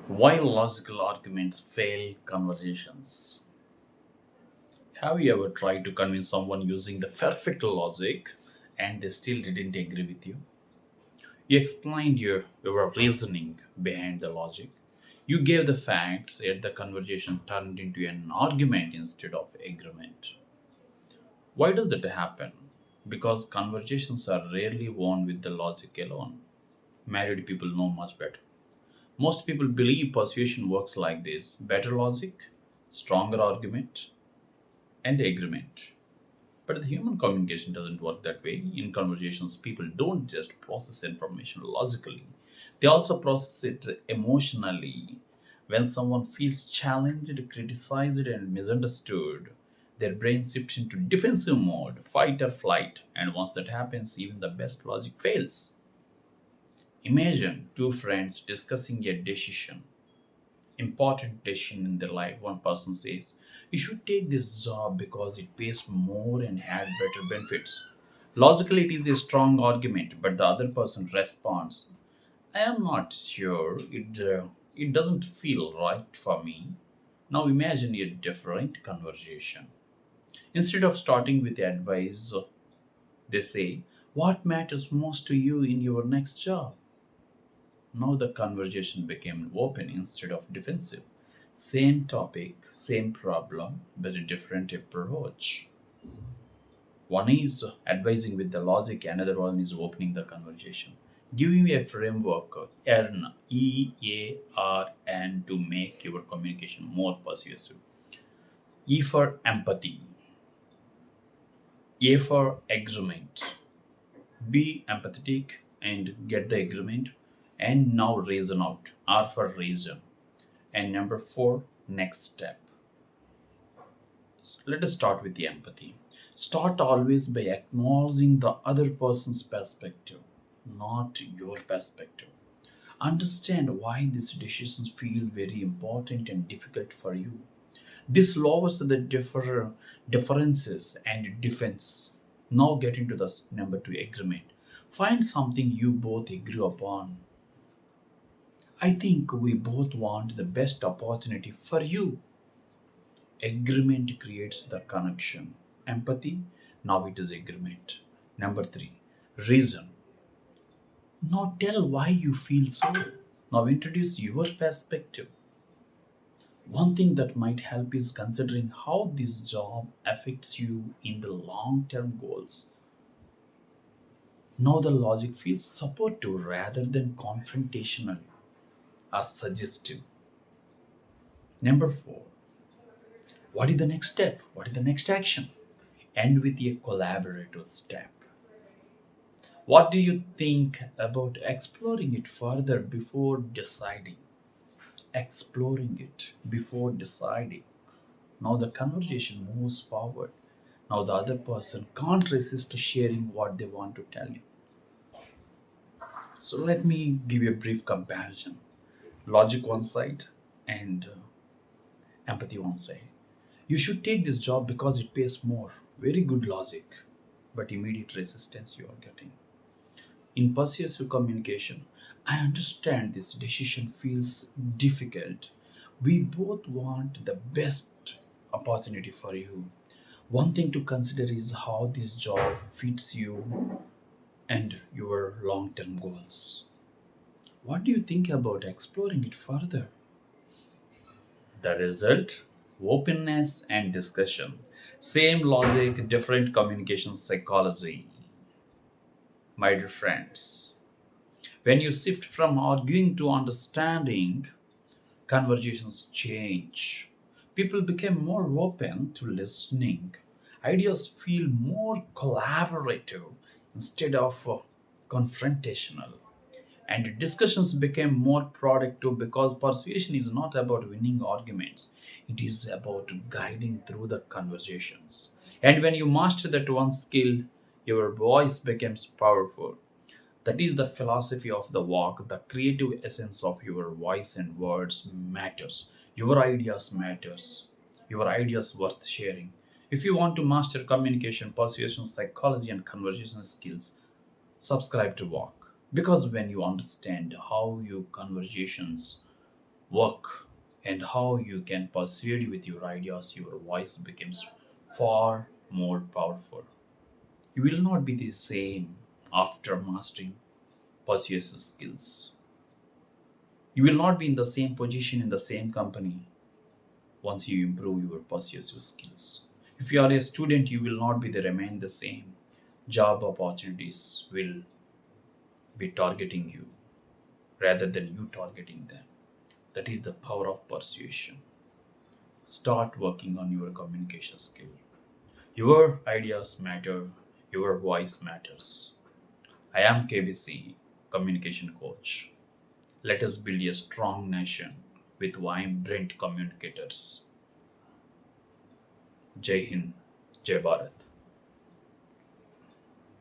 Why logical arguments fail conversations? Have you ever tried to convince someone using the perfect logic and they still didn't agree with you? You explained your reasoning behind the logic. You gave the facts, yet the conversation turned into an argument instead of agreement. Why does that happen? Because conversations are rarely won with the logic alone. Married people know much better. Most people believe persuasion works like this: better logic, stronger argument, and agreement. But the human communication doesn't work that way. In conversations, people don't just process information logically, they also process it emotionally. When someone feels challenged, criticized, and misunderstood, their brain shifts into defensive mode, fight or flight, and once that happens, even the best logic fails. Imagine two friends discussing a important decision in their life. One person says, "You should take this job because it pays more and has better benefits." Logically, it is a strong argument, but the other person responds, "I am not sure. It doesn't feel right for me." Now imagine a different conversation. Instead of starting with advice, they say, "What matters most to you in your next job?" Now the conversation became open instead of defensive. Same topic, same problem, but a different approach. One is advising with the logic, another one is opening the conversation. Giving a framework, EARN, to make your communication more persuasive. E for empathy, A for agreement. Be empathetic and get the agreement. And now reason out. R for reason. And number four, next step. Let us start with the empathy. Start always by acknowledging the other person's perspective, not your perspective. Understand why these decisions feel very important and difficult for you. This lowers the differences and defense. Now get into the number two, agreement. Find something you both agree upon. I think we both want the best opportunity for you. Agreement creates the connection. Empathy, now it is agreement. Number three, reason. Now tell why you feel so. Now introduce your perspective. One thing that might help is considering how this job affects you in the long term goals. Now the logic feels supportive rather than confrontational or suggestive. Number four, what is the next step? What is the next action? End with a collaborative step. What do you think about exploring it further before deciding? Exploring it before deciding. Now the conversation moves forward. Now the other person can't resist sharing what they want to tell you. So let me give you a brief comparison. Logic one side and empathy one side. You should take this job because it pays more. Very good logic, but immediate resistance you are getting. In persuasive communication, I understand this decision feels difficult. We both want the best opportunity for you. One thing to consider is how this job fits you and your long term goals. What do you think about exploring it further? The result, openness and discussion. Same logic, different communication psychology. My dear friends, when you shift from arguing to understanding, conversations change. People become more open to listening. Ideas feel more collaborative instead of confrontational. And discussions became more productive because persuasion is not about winning arguments, it is about guiding through the conversations. And when you master that one skill, your voice becomes powerful. That is the philosophy of the walk. The creative essence of your voice and words matters. Your ideas matters. Your ideas worth sharing. If you want to master communication, persuasion, psychology, and conversation skills, subscribe to Walk. Because when you understand how your conversations work and how you can persuade with your ideas, your voice becomes far more powerful. You will not be the same after mastering persuasive skills. You will not be in the same position in the same company once you improve your persuasive skills. If you are a student, you will not be the remain the same. Job opportunities will be targeting you rather than you targeting them. That is the power of persuasion. Start working on your communication skill. Your ideas matter, your voice matters. I am KBC, communication coach. Let us build a strong nation with vibrant communicators. Jai Hind, Jai Bharat.